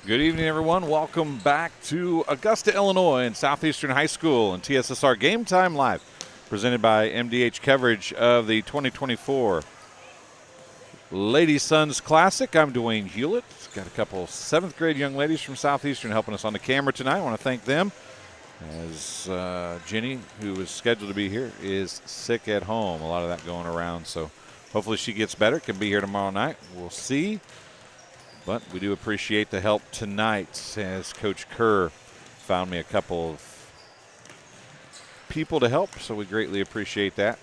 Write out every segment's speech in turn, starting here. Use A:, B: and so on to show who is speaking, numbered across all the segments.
A: Good evening, everyone. Welcome back to Augusta, Illinois and Southeastern High School and TSSR Game Time Live, presented by MDH coverage of the 2024 Ladies Sons Classic. I'm Dwayne Hulett. Got a couple 7th grade young ladies from Southeastern helping us on the camera tonight. I want to thank them as Jenny, who was scheduled to be here, is sick at home. A lot of that going around, so hopefully she gets better, can be here tomorrow night. We'll see. But we do appreciate the help tonight as Coach Kerr found me a couple of people to help, so we greatly appreciate that.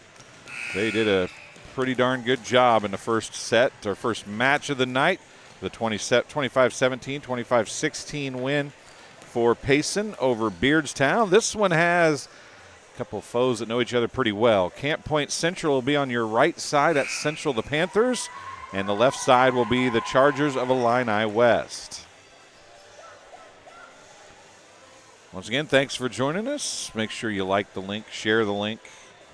A: They did a pretty darn good job in the first set, or first match of the night. The 25-17, 25-16 win for Payson over Beardstown. This one has a couple of foes that know each other pretty well. Camp Point Central will be on your right side. At Central, the Panthers. And the left side will be the Chargers of Illini West. Once again, thanks for joining us. Make sure you like the link, share the link,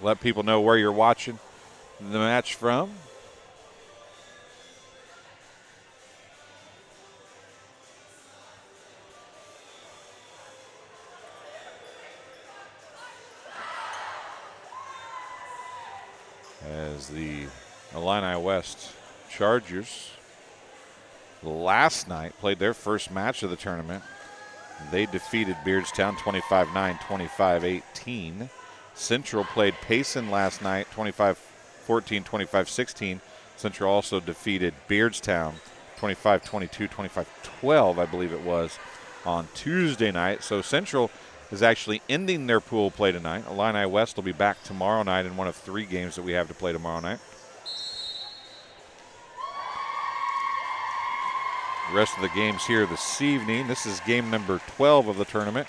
A: let people know where you're watching the match from. As the Illini West Chargers last night played their first match of the tournament. They defeated Beardstown 25-9, 25-18. Central played Payson last night 25-14, 25-16. Central also defeated Beardstown 25-22, 25-12, I believe it was, on Tuesday night. So Central is actually ending their pool play tonight. Illini West will be back tomorrow night in one of 3 games that we have to play tomorrow night. The rest of the games here this evening. This is game number 12 of the tournament.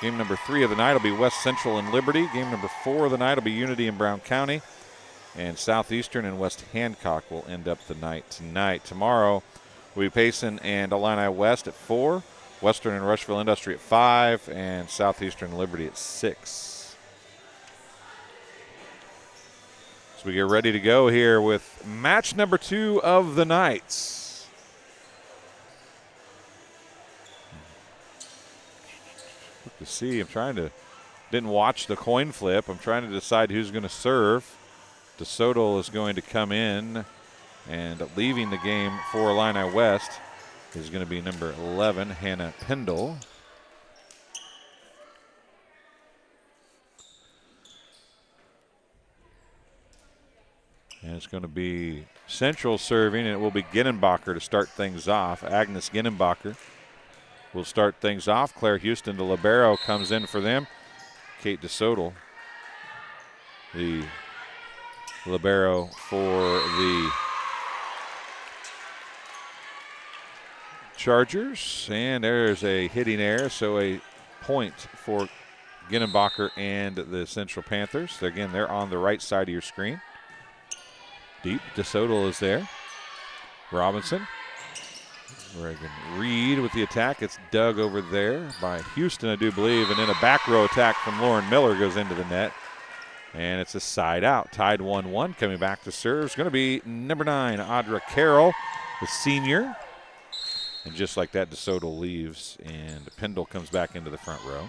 A: Game number 3 of the night will be West Central and Liberty. Game number 4 of the night will be Unity and Brown County. And Southeastern and West Hancock will end up the night tonight. Tomorrow will be Payson and Illini West at 4. Western and Rushville Industry at 5. And Southeastern and Liberty at 6. So we get ready to go here with match number 2 of the night. To see, didn't watch the coin flip. I'm trying to decide who's going to serve. DeSoto is going to come in, and leaving the game for Illini West is going to be number 11, Hannah Pendle. And it's going to be Central serving, and it will be Ginnenbacher to start things off. Agnes Ginnenbacher will start things off. Claire Houston, the libero, comes in for them. Kate DeSoto, the libero for the Chargers. And there's a hitting error, so a point for Ginnenbacher and the Central Panthers. Again, they're on the right side of your screen. Deep, DeSoto is there. Robinson. Reagan Reed with the attack. It's dug over there by Houston, I do believe. And then a back row attack from Lauren Miller goes into the net. And it's a side out. Tied 1-1. Coming back to serve is going to be number 9, Audra Carroll, the senior. And just like that, DeSoto leaves. And Pendle comes back into the front row.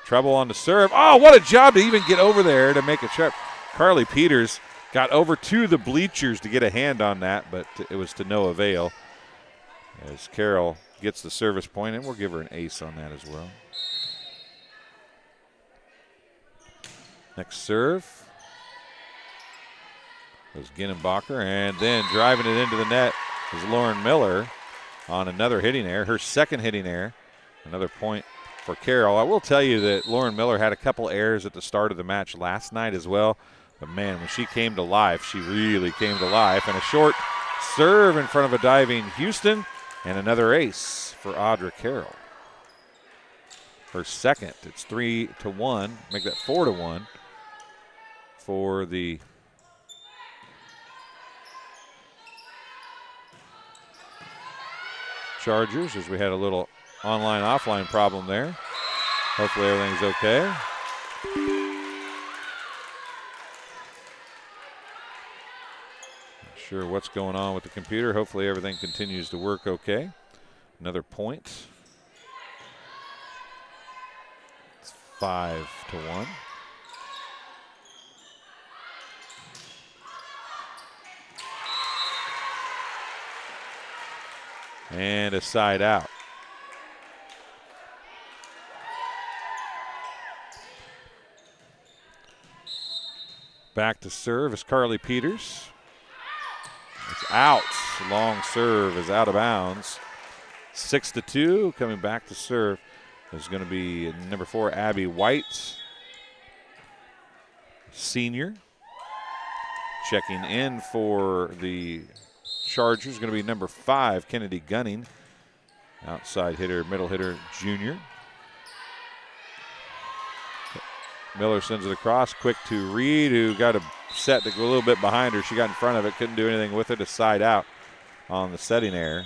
A: Treble on the serve. Oh, what a job to even get over there to make a trip. Carly Peters got over to the bleachers to get a hand on that, but it was to no avail. As Carroll gets the service point, and we'll give her an ace on that as well. Next serve was Ginnenbacher, and then driving it into the net is Lauren Miller on another hitting error, her second hitting error. Another point for Carroll. I will tell you that Lauren Miller had a couple errors at the start of the match last night as well, but man, when she came to life, she really came to life. And a short serve in front of a diving Houston. And another ace for Audra Carroll. Her second. It's 3-1. Make that 4-1 for the Chargers, as we had a little online-offline problem there. Hopefully everything's okay. Not sure what's going on with the computer. Hopefully everything continues to work okay. Another point. It's 5-1. And a side out. Back to serve is Carly Peters. It's out. Long serve is out of bounds. 6-2. Coming back to serve is going to be number 4, Abby White, senior. Checking in for the Chargers is going to be number 5, Kennedy Gunning. Outside hitter, middle hitter, junior. Miller sends it across, quick to Reed, who got a set to go a little bit behind her. She got in front of it, couldn't do anything with it, a side out on the setting error.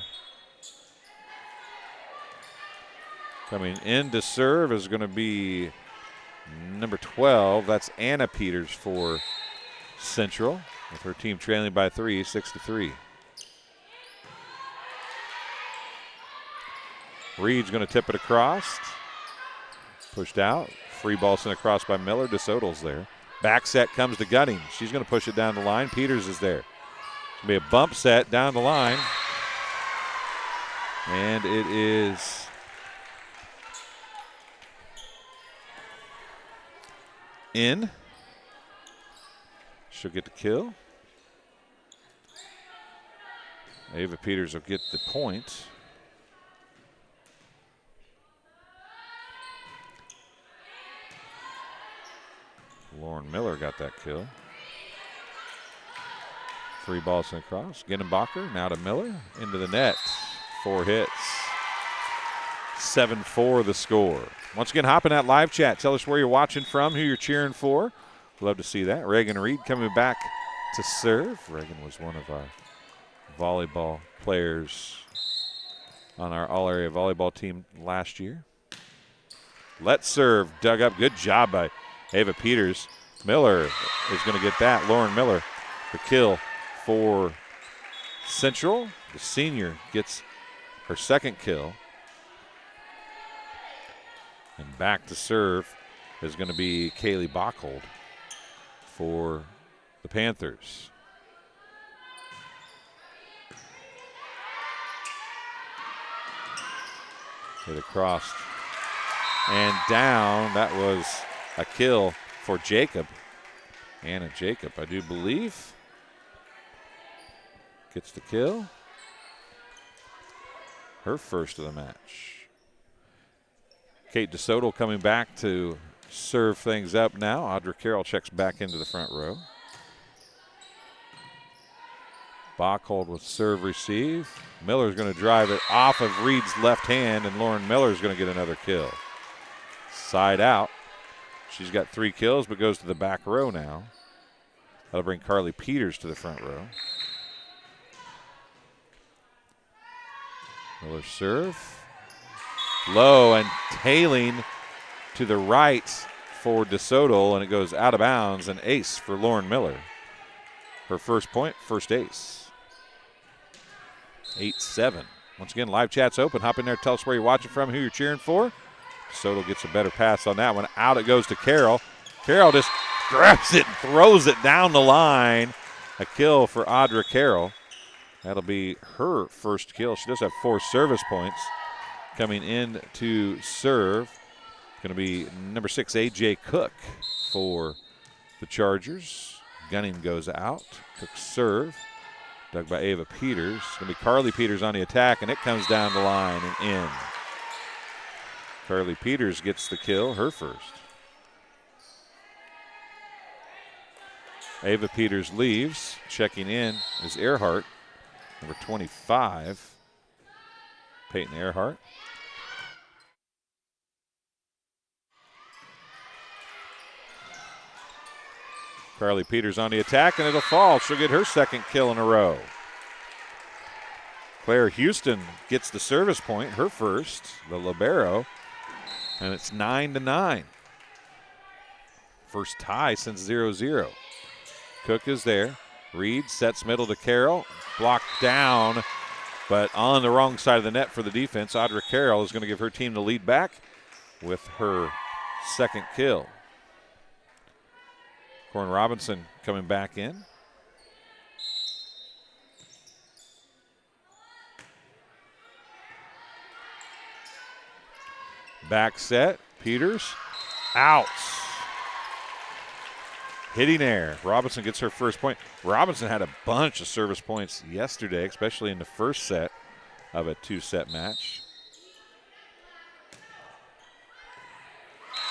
A: Coming in to serve is going to be number 12. That's Anna Peters for Central, with her team trailing by 3, 6-3. Reed's going to tip it across. Pushed out. Free ball sent across by Miller. DeSoto's there. Back set comes to Gunning. She's going to push it down the line. Peters is there. It's going to be a bump set down the line. And it is in. She'll get the kill. Ava Peters will get the point. Lauren Miller got that kill. Free ball sent across. Ginnenbacher now to Miller. Into the net. 4 hits. 7-4 the score. Once again, hop in that live chat. Tell us where you're watching from, who you're cheering for. Love to see that. Reagan Reed coming back to serve. Reagan was one of our volleyball players on our all-area volleyball team last year. Let's serve. Dug up. Good job by Ava Peters. Miller is going to get that. Lauren Miller, the kill for Central. The senior gets her second kill. And back to serve is going to be Kaylee Bockhold for the Panthers. Hit across and down. That was a kill for Jacob. Anna Jacob, I do believe, gets the kill. Her first of the match. Kate DeSoto coming back to serve things up now. Audra Carroll checks back into the front row. Bockhold with serve receive. Miller's going to drive it off of Reed's left hand, and Lauren Miller's going to get another kill. Side out. She's got 3 kills, but goes to the back row now. That'll bring Carly Peters to the front row. Miller serve. Low and tailing to the right for DeSoto, and it goes out of bounds. An ace for Lauren Miller. Her first point, first ace. 8-7. Once again, live chat's open. Hop in there, tell us where you're watching from, who you're cheering for. DeSoto gets a better pass on that one. Out it goes to Carroll. Carroll just grabs it and throws it down the line. A kill for Audra Carroll. That'll be her first kill. She does have 4 service points. Coming in to serve, going to be number 6, A.J. Cook for the Chargers. Gunning goes out. Cook serve. Dug by Ava Peters. It's going to be Carly Peters on the attack, and it comes down the line and in. Carly Peters gets the kill, her first. Ava Peters leaves. Checking in is Earhart, number 25, Peyton Earhart. Carly Peters on the attack, and it'll fall. She'll get her second kill in a row. Claire Houston gets the service point, her first, the libero, and it's 9-9. First tie since 0-0. Cook is there. Reed sets middle to Carroll. Blocked down But on the wrong side of the net for the defense, Audra Carroll is going to give her team the lead back with her second kill. Corin Robinson coming back in. Back set, Peters, out. Hitting air. Robinson gets her first point. Robinson had a bunch of service points yesterday, especially in the first set of a two-set match.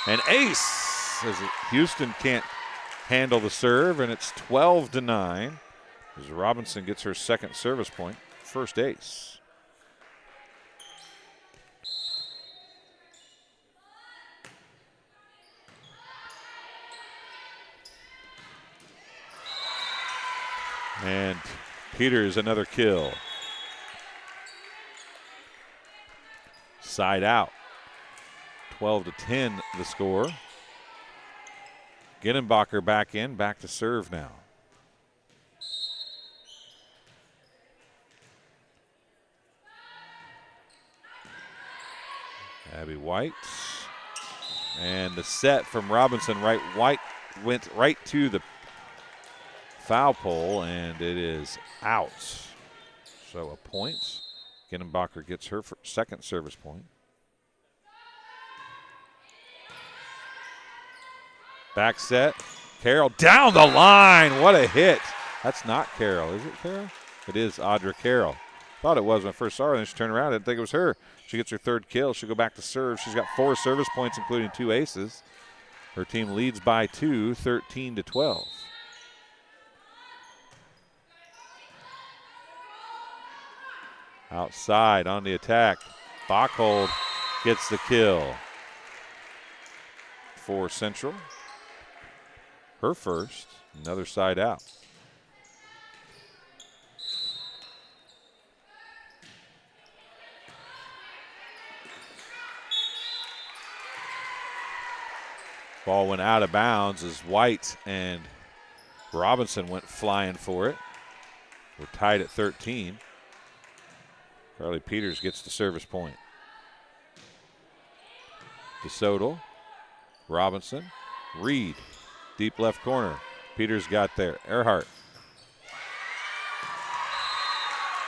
A: An ace as Houston can't handle the serve, and it's 12-9 as Robinson gets her second service point, first ace. And Peters another kill. Side out. 12-10 the score. Ginenbacher back in, back to serve now. Abby White. And the set from Robinson, White went right to the foul pole, and it is out. So a point. Ginenbacher gets her second service point. Back set. Carroll down the line. What a hit. That's not Carroll. Is it Carroll? It is Audra Carroll. Thought it was when I first saw her, and then she turned around. I didn't think it was her. She gets her third kill. She'll go back to serve. She's got 4 service points, including 2 aces. Her team leads by 2, 13-12. Outside on the attack. Bachhold gets the kill for Central. Her first, another side out. Ball went out of bounds as White and Robinson went flying for it. We're tied at 13. Carly Peters gets the service point. DeSoto, Robinson, Reed, deep left corner. Peters got there. Earhart.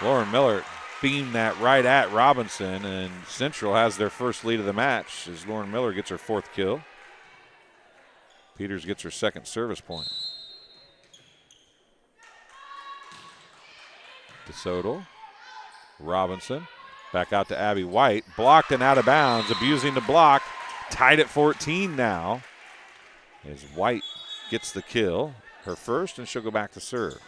A: Lauren Miller beamed that right at Robinson, and Central has their first lead of the match as Lauren Miller gets her 4th kill. Peters gets her second service point. DeSoto. Robinson back out to Abby White. Blocked and out of bounds, abusing the block. Tied at 14 now as White gets the kill, her first, and she'll go back to serve.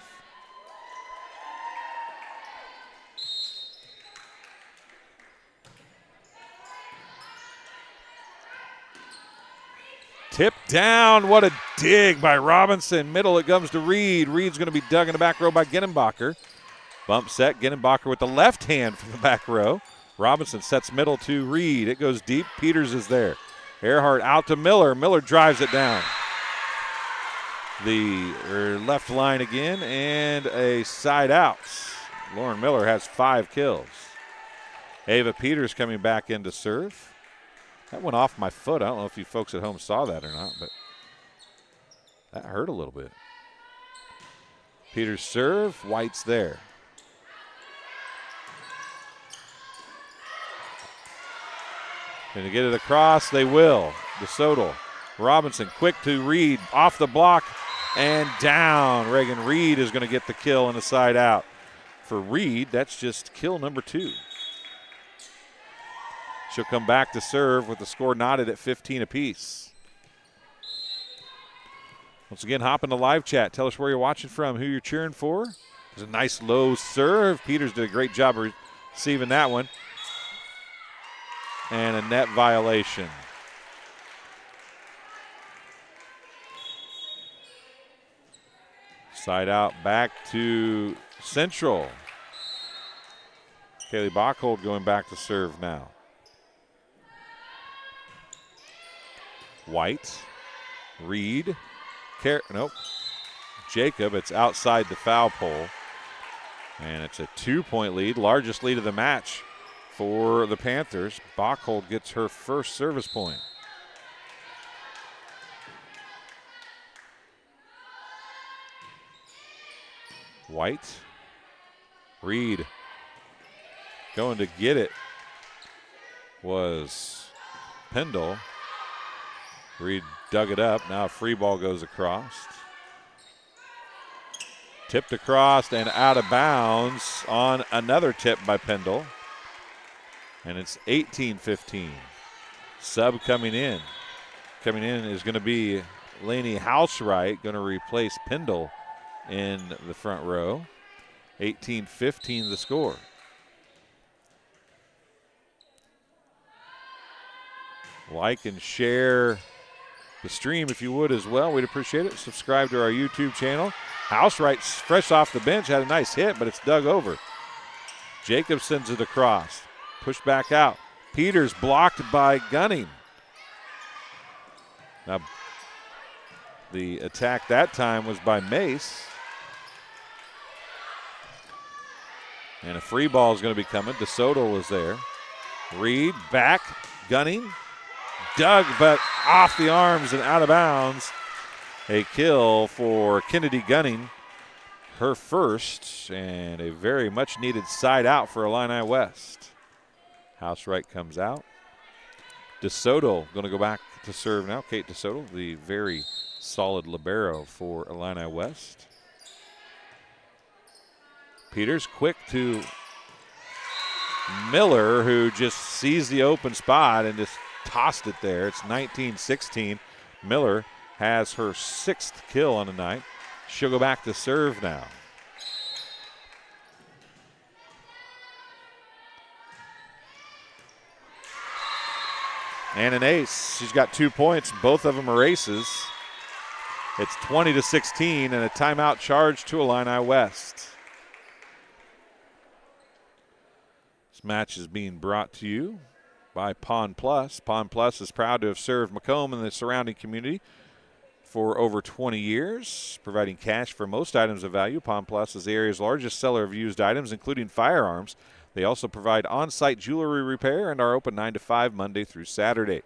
A: Tip down. What a dig by Robinson. Middle, it comes to Reed. Reed's going to be dug in the back row by Ginenbacher. Bump set, Ginenbacher with the left hand from the back row. Robinson sets middle to Reed. It goes deep. Peters is there. Earhart out to Miller. Miller drives it down. The left line again, and a side out. Lauren Miller has 5 kills. Ava Peters coming back in to serve. That went off my foot. I don't know if you folks at home saw that or not, but that hurt a little bit. Peters serve. White's there. And to get it across, they will. DeSoto. Robinson quick to Reed. Off the block and down. Reagan Reed is going to get the kill and a side out. For Reed, that's just kill number 2. She'll come back to serve with the score knotted at 15 apiece. Once again, hop into live chat. Tell us where you're watching from, who you're cheering for. There's a nice low serve. Peters did a great job of receiving that one. And a net violation. Side out back to Central. Kaylee Bachhold going back to serve now. White, Reed, nope. Jacob, it's outside the foul pole. And it's a 2-point lead, largest lead of the match for the Panthers. Bachhold gets her first service point. White. Reed going to get it was Pendle. Reed dug it up. Now a free ball goes across. Tipped across and out of bounds on another tip by Pendle. And it's 18-15. Sub coming in. Coming in is going to be Lainey Housewright, going to replace Pendle in the front row. 18-15 the score. Like and share the stream if you would as well. We'd appreciate it. Subscribe to our YouTube channel. Housewright's fresh off the bench, had a nice hit, but it's dug over. Jacob sends it across. Pushed back out. Peters blocked by Gunning. Now, the attack that time was by Mace. And a free ball is going to be coming. DeSoto was there. Reed back. Gunning. Dug, but off the arms and out of bounds. A kill for Kennedy Gunning. Her first, and a very much needed side out for Illini West. Housewright comes out. DeSoto going to go back to serve now. Kate DeSoto, the very solid libero for Illini West. Peters quick to Miller, who just sees the open spot and just tossed it there. It's 19-16. Miller has her 6th kill on the night. She'll go back to serve now. And an ace. She's got 2 points. Both of them are aces. It's 20-16 and a timeout charge to Illini West. This match is being brought to you by Pond Plus. Pond Plus is proud to have served Macomb and the surrounding community for over 20 years, providing cash for most items of value. Pond Plus is the area's largest seller of used items, including firearms. They also provide on-site jewelry repair and are open 9 to 5 Monday through Saturday.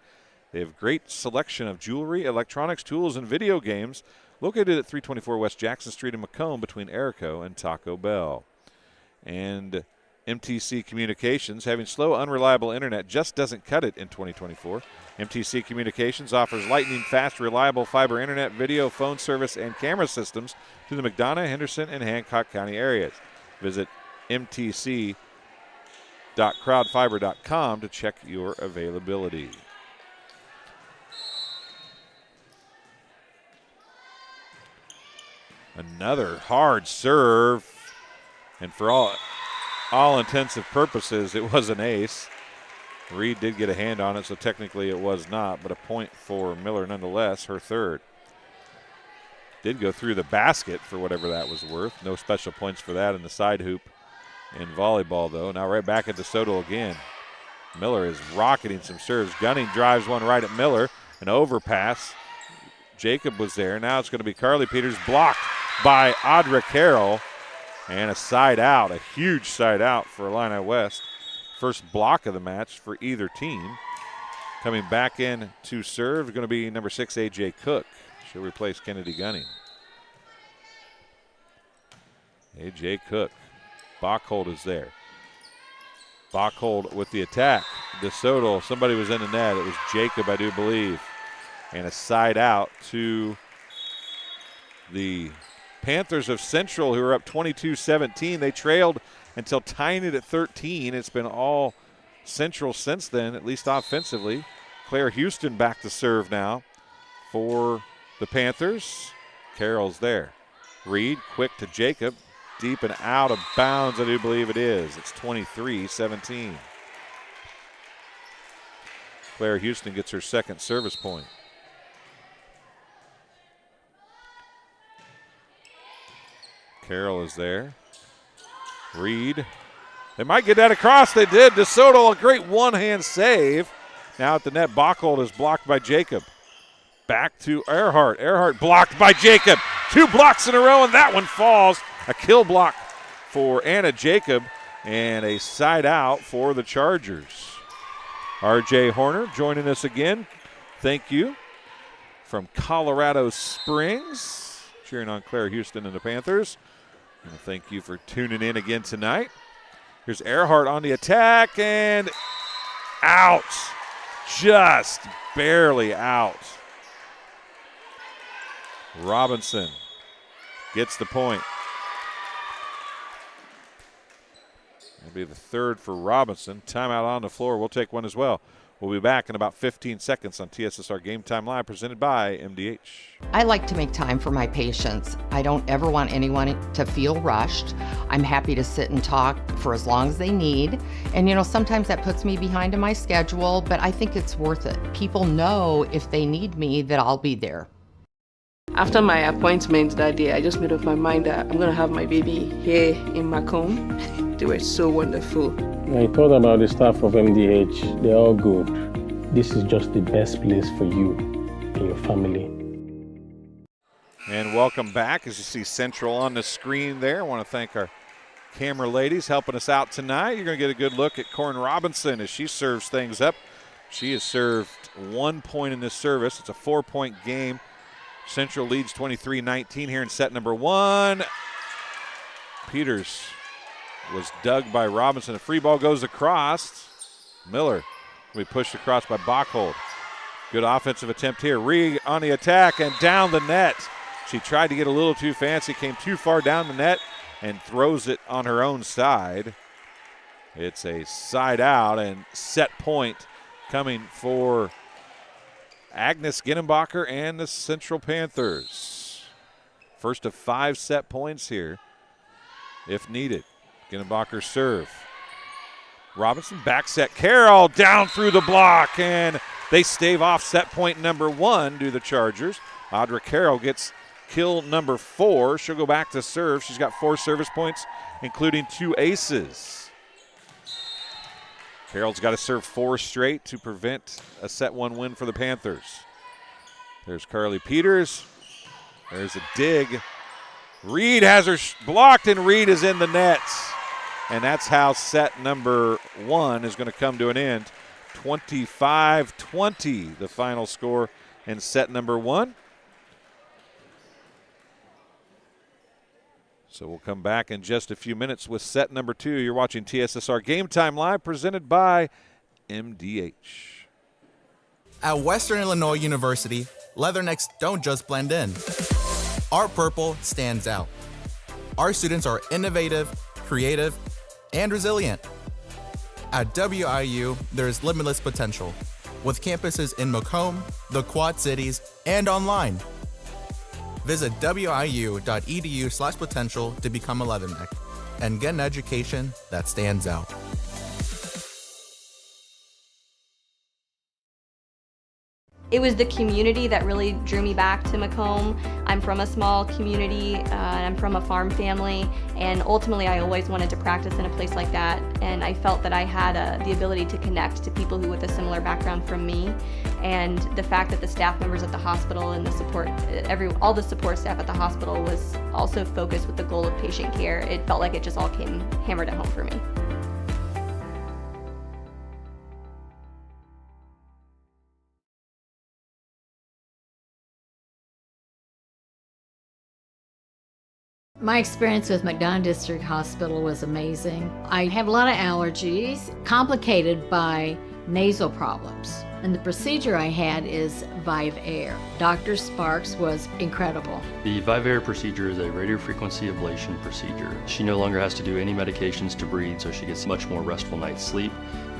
A: They have great selection of jewelry, electronics, tools, and video games located at 324 West Jackson Street in Macomb between Erico and Taco Bell. And MTC Communications, having slow, unreliable internet just doesn't cut it in 2024. MTC Communications offers lightning-fast, reliable fiber internet, video, phone service, and camera systems to the McDonough, Henderson, and Hancock County areas. Visit mtc.crowdfiber.com to check your availability. Another hard serve, and for all intents and purposes, it was an ace. Reed did get a hand on it, so technically it was not, but a point for Miller nonetheless, her third. Did go through the basket for whatever that was worth. No special points for that in the side hoop in volleyball, though. Now right back at DeSoto again. Miller is rocketing some serves. Gunning drives one right at Miller. An overpass. Jacob was there. Now it's going to be Carly Peters, blocked by Audra Carroll. And a side out, a huge side out for Illini West. First block of the match for either team. Coming back in to serve is going to be number 6, A.J. Cook. She'll replace Kennedy Gunning. A.J. Cook. Bachhold is there. Bachhold with the attack. DeSoto, somebody was in the net. It was Jacob, I do believe. And a side out to the Panthers of Central, who are up 22-17. They trailed until tying it at 13. It's been all Central since then, at least offensively. Claire Houston back to serve now for the Panthers. Carroll's there. Reed quick to Jacob. Deep and out of bounds, I do believe it is. It's 23-17. Claire Houston gets her second service point. Carroll is there. Reed. They might get that across. They did. DeSoto, a great one-hand save. Now at the net, Bachhold is blocked by Jacob. Back to Earhart. Earhart blocked by Jacob. 2 blocks in a row, and that one falls. A kill block for Anna Jacob, and a side out for the Chargers. R.J. Horner joining us again. Thank you. From Colorado Springs, cheering on Claire Houston and the Panthers. And thank you for tuning in again tonight. Here's Earhart on the attack, and out. Just barely out. Robinson gets the point. That'll be the third for Robinson. Timeout on the floor. We'll take one as well. We'll be back in about 15 seconds on TSSR Game Time Live, presented by MDH.
B: I like to make time for my patients. I don't ever want anyone to feel rushed. I'm happy to sit and talk for as long as they need. And sometimes that puts me behind in my schedule, but I think it's worth it. People know if they need me that I'll be there.
C: After my appointment that day, I just made up my mind that I'm going to have my baby here in Macomb. They were so wonderful.
D: I thought about the staff of MDH. They're all good. This is just the best place for you and your family.
A: And welcome back. As you see Central on the screen there, I want to thank our camera ladies helping us out tonight. You're going to get a good look at Corin Robinson as she serves things up. She has served 1 point in this service. It's a 4-point game. Central leads 23-19 here in set number 1. Peters was dug by Robinson. A free ball goes across. Miller will be pushed across by Bachhold. Good offensive attempt here. Reed on the attack and down the net. She tried to get a little too fancy, came too far down the net and throws it on her own side. It's a side out and set point coming for Agnes Ginnenbacher and the Central Panthers. First of 5 set points here, if needed. Ginnenbacher serve. Robinson back set. Carroll down through the block, and they stave off set point number 1 to the Chargers. Audra Carroll gets kill number 4. She'll go back to serve. She's got 4 service points, including 2 aces. Carroll's got to serve 4 straight to prevent a set 1 win for the Panthers. There's Carly Peters. There's a dig. Reed has her blocked, and Reed is in the net. And that's how set number 1 is going to come to an end. 25-20, the final score in set number 1. So we'll come back in just a few minutes with set number 2. You're watching TSSR Game Time Live, presented by MDH.
E: At Western Illinois University, leathernecks don't just blend in. Our purple stands out. Our students are innovative, creative, and resilient. At WIU, there's limitless potential, with campuses in Macomb, the Quad Cities, and online. Visit wiu.edu/potential to become a leatherneck and get an education that stands out.
F: It was the community that really drew me back to Macomb. I'm from a small community, and I'm from a farm family, and ultimately I always wanted to practice in a place like that, and I felt that I had the ability to connect to people who with a similar background from me, and the fact that the staff members at the hospital and the support, all the support staff at the hospital was also focused with the goal of patient care. It felt like it just all came hammered at home for me.
G: My experience with McDonough District Hospital was amazing. I have a lot of allergies, complicated by nasal problems. And the procedure I had is Vive Air. Dr. Sparks was incredible.
H: The Vive Air procedure is a radiofrequency ablation procedure. She no longer has to do any medications to breathe, so she gets much more restful night's sleep.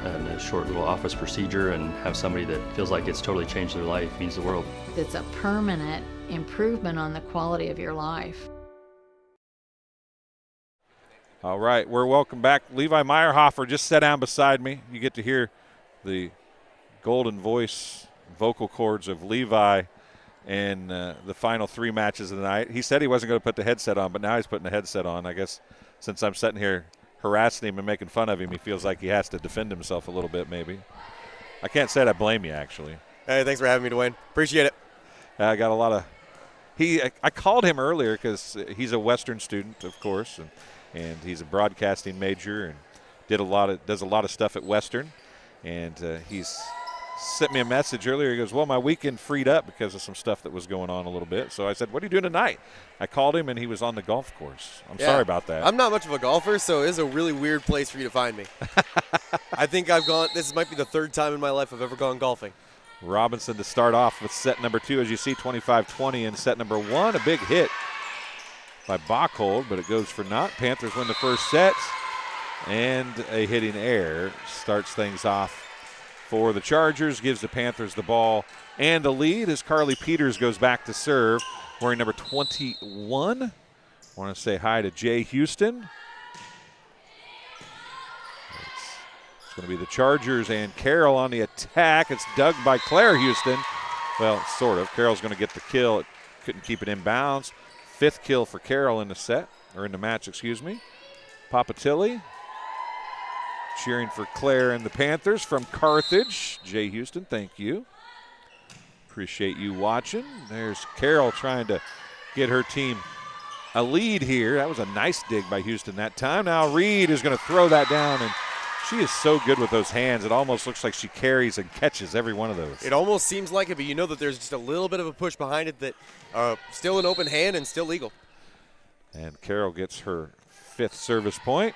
H: And a short little office procedure, and have somebody that feels like it's totally changed their life means the world.
G: It's a permanent improvement on the quality of your life.
A: All right, we're welcome back. Levi Meyerhofer just sat down beside me. You get to hear the golden voice, vocal cords of Levi in the final 3 matches of the night. He said he wasn't going to put the headset on, but now he's putting the headset on. I guess since I'm sitting here harassing him and making fun of him, he feels like he has to defend himself a little bit maybe. I can't say I blame you, actually.
I: Hey, thanks for having me, Dwayne. Appreciate it.
A: I got a lot of – I called him earlier because he's a Western student, of course, and and he's a broadcasting major and does a lot of stuff at Western. And he's sent me a message earlier. He goes, well, my weekend freed up because of some stuff that was going on a little bit. So I said, what are you doing tonight? I called him, and he was on the golf course. I'm sorry about that.
I: I'm not much of a golfer, so it's a really weird place for you to find me. I think this might be the third time in my life I've ever gone golfing.
A: Robinson to start off with set number 2, as you see, 25-20 in set number 1. A big hit by Bachhold, but it goes for naught. Panthers win the first set, and a hitting error starts things off for the Chargers, gives the Panthers the ball and the lead as Carly Peters goes back to serve, wearing number 21. I want to say hi to Jay Houston. It's going to be the Chargers and Carroll on the attack. It's dug by Claire Houston. Well, sort of. Carroll's going to get the kill. Couldn't keep it in bounds. 5th kill for Carroll in the match, excuse me. Papatilli cheering for Claire and the Panthers from Carthage. Jay Houston, thank you. Appreciate you watching. There's Carroll trying to get her team a lead here. That was a nice dig by Houston that time. Now Reed is going to throw that down, and she is so good with those hands. It almost looks like she carries and catches every one of those.
I: It almost seems like it, but you know that there's just a little bit of a push behind it that still an open hand and still legal.
A: And Carroll gets her 5th service point.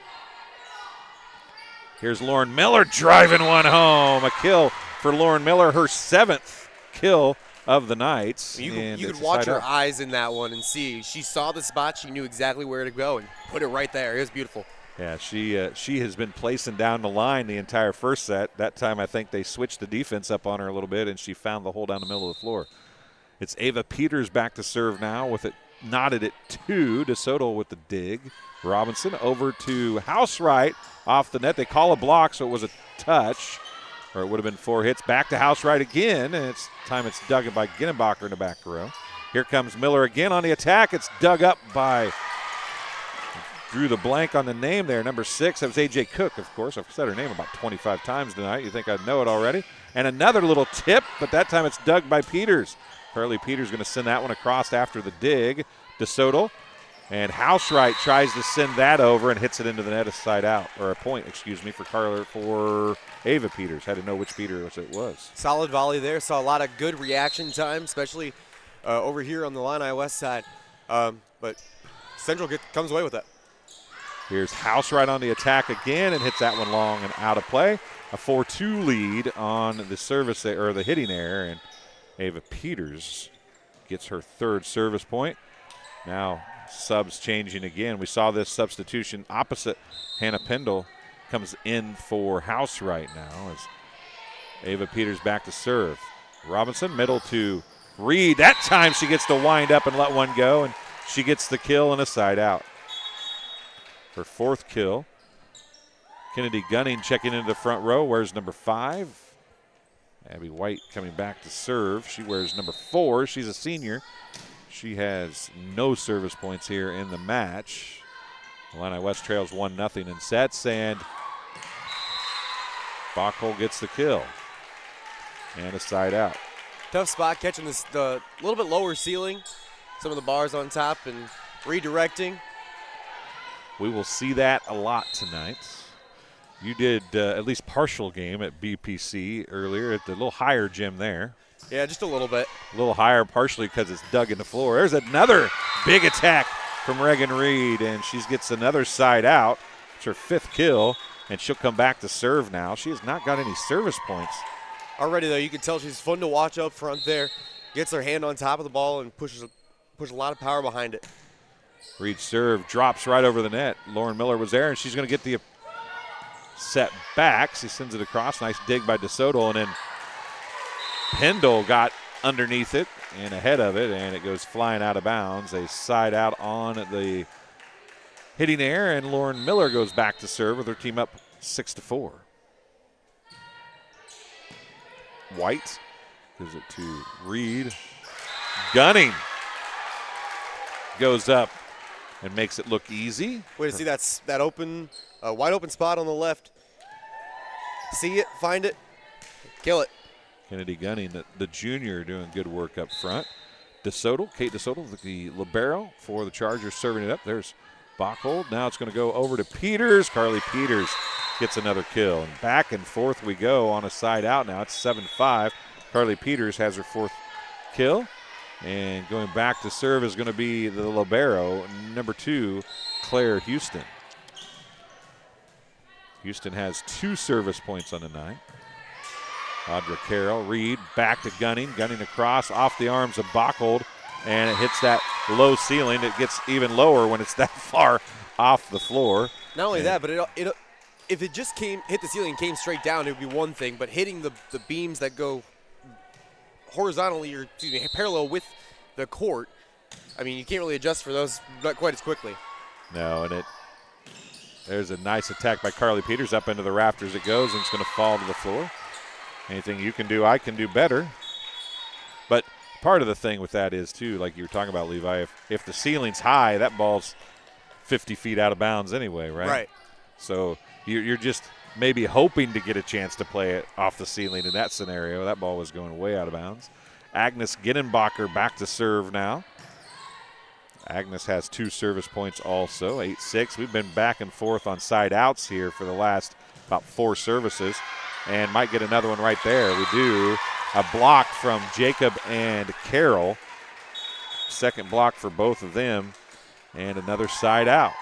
A: Here's Lauren Miller driving one home. A kill for Lauren Miller, her 7th kill of the night.
I: You could watch her eyes in that one and see. She saw the spot. She knew exactly where to go and put it right there. It was beautiful.
A: Yeah, she has been placing down the line the entire first set. That time I think they switched the defense up on her a little bit, and she found the hole down the middle of the floor. It's Ava Peters back to serve now with it knotted at 2. DeSoto with the dig. Robinson over to Housewright off the net. They call a block, so it was a touch, or it would have been 4 hits. Back to Housewright again, and it's dug by Ginnenbacher in the back row. Here comes Miller again on the attack. It's dug up by, drew the blank on the name there, number 6. That was A.J. Cook, of course. I've said her name about 25 times tonight. You think I'd know it already. And another little tip, but that time it's dug by Peters. Carly Peters going to send that one across after the dig. DeSoto. And Housewright tries to send that over and hits it into the net, a side out, or a point, excuse me, for Ava Peters. Had to know which Peters it was.
I: Solid volley there. Saw a lot of good reaction time, especially over here on the Illini West side. But Central comes away with that.
A: Here's Housewright on the attack again and hits that one long and out of play. A 4-2 lead on the service or the hitting error, and Ava Peters gets her 3rd service point. Now subs changing again. We saw this substitution opposite. Hannah Pendle comes in for Housewright now as Ava Peters back to serve. Robinson middle to Reed. That time she gets to wind up and let one go, and she gets the kill and a side out. Her 4th kill. Kennedy Gunning checking into the front row, wears number 5. Abby White coming back to serve. She wears number 4. She's a senior. She has no service points here in the match. Illini West trails 1-0 in sets, and Bachhold gets the kill and a side out.
I: Tough spot catching this the little bit lower ceiling, some of the bars on top, and redirecting.
A: We will see that a lot tonight. You did at least partial game at BPC earlier at the little higher gym there.
I: Yeah, just a little bit.
A: A little higher partially because it's dug in the floor. There's another big attack from Reagan Reed, and she gets another side out. It's her 5th kill, and she'll come back to serve now. She has not got any service points.
I: Already, though, you can tell she's fun to watch up front there. Gets her hand on top of the ball and pushes a lot of power behind it.
A: Reed serve drops right over the net. Lauren Miller was there, and she's going to get the set back. She sends it across. Nice dig by DeSoto, and then Pendle got underneath it and ahead of it, and it goes flying out of bounds. A side out on the hitting air, and Lauren Miller goes back to serve with her team up 6-4. White gives it to Reed. Gunning goes up and makes it look easy.
I: Way to see that open, wide open spot on the left. See it, find it, kill it.
A: Kennedy Gunning, the junior, doing good work up front. DeSoto, Kate DeSoto, the libero for the Chargers, serving it up. There's Bockhold. Now it's going to go over to Peters. Carly Peters gets another kill. And back and forth we go on a side out now. It's 7-5. Carly Peters has her 4th kill. And going back to serve is going to be the libero, number 2, Claire Houston. Houston has 2 service points on the night. Audra Carroll, Reed back to Gunning. Gunning across off the arms of Bockhold. And it hits that low ceiling. It gets even lower when it's that far off the floor.
I: Not only that, but if it just hit the ceiling and came straight down, it would be one thing. But hitting the beams that go horizontally or parallel with the court, I mean, you can't really adjust for those not quite as quickly.
A: No, and there's a nice attack by Carly Peters. Up into the rafters it goes, and it's going to fall to the floor. Anything you can do, I can do better. But part of the thing with that is, too, like you were talking about, Levi, if the ceiling's high, that ball's 50 feet out of bounds anyway, right?
I: Right.
A: So you're just maybe hoping to get a chance to play it off the ceiling in that scenario. That ball was going way out of bounds. Agnes Ginnenbacher back to serve now. Agnes has 2 service points also, 8-6. We've been back and forth on side outs here for the last about 4 services, and might get another one right there. We do. A block from Jacob and Carroll. Second block for both of them, and another side out.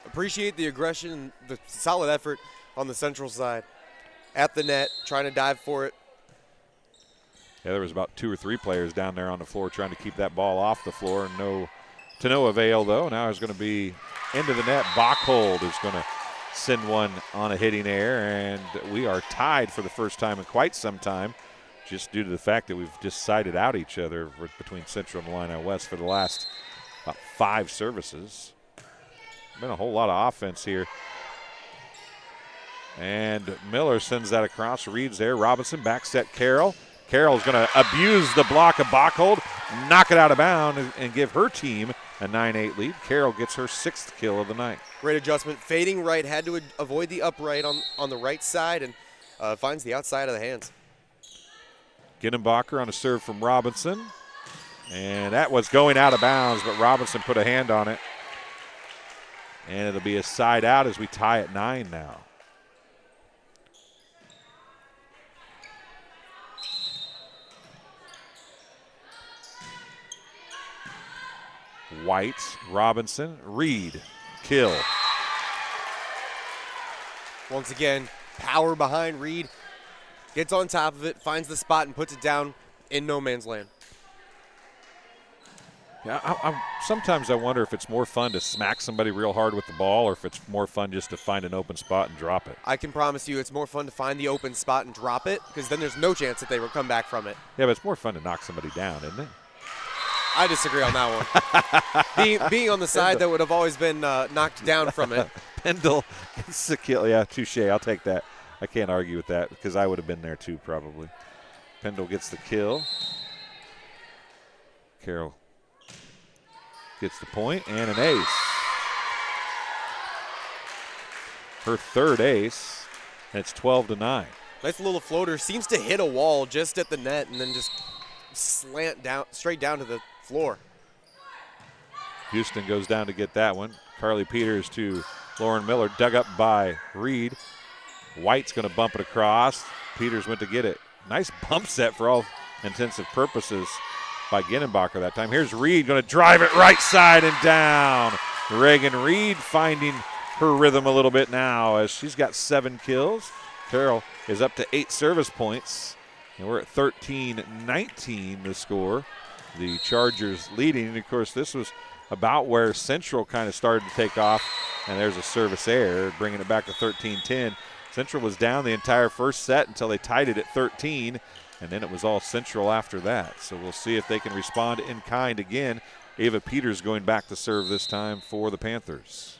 I: Appreciate the aggression, the solid effort on the Central side. At the net, trying to dive for it.
A: Yeah, there was about 2 or 3 players down there on the floor trying to keep that ball off the floor. To no avail, though. Now it's going to be into the net. Bockhold is going to send one on a hitting air, and we are tied for the first time in quite some time, just due to the fact that we've just sided out each other between Central and Illini West for the last about 5 services. Been a whole lot of offense here. And Miller sends that across. Reed's there. Robinson back set Carroll. Carroll's going to abuse the block of Bockhold, knock it out of bounds, and give her team a 9-8 lead. Carroll gets her 6th kill of the night.
I: Great adjustment. Fading right, had to avoid the upright on the right side, and finds the outside of the hands.
A: Ginnenbacher on a serve from Robinson. And that was going out of bounds, but Robinson put a hand on it. And it'll be a side out as we tie at 9 now. White, Robinson, Reed, kill.
I: Once again, power behind Reed. Gets on top of it, finds the spot, and puts it down in no man's land.
A: Yeah, sometimes I wonder if it's more fun to smack somebody real hard with the ball or if it's more fun just to find an open spot and drop it.
I: I can promise you it's more fun to find the open spot and drop it, because then there's no chance that they will come back from it.
A: Yeah, but it's more fun to knock somebody down, isn't it?
I: I disagree on that one. being on the side that would have always been knocked down from it.
A: Pendle gets the kill. Yeah, touche. I'll take that. I can't argue with that because I would have been there too probably. Pendle gets the kill. Carroll gets the point and an ace. Her 3rd ace, and it's 12-9.
I: Nice little floater. Seems to hit a wall just at the net and then just slant down, straight down to the floor.
A: Houston goes down to get that one. Carly Peters to Lauren Miller, dug up by Reed. White's going to bump it across. Peters went to get it. Nice bump set for all intensive purposes by Ginnenbacher that time. Here's Reed going to drive it right side and down. Reagan Reed finding her rhythm a little bit now as she's got 7 kills. Carroll is up to 8 service points. And we're at 13-19 the score. The Chargers leading. And, of course, this was about where Central kind of started to take off. And there's a service error, bringing it back to 13-10. Central was down the entire first set until they tied it at 13. And then it was all Central after that. So we'll see if they can respond in kind again. Ava Peters going back to serve this time for the Panthers.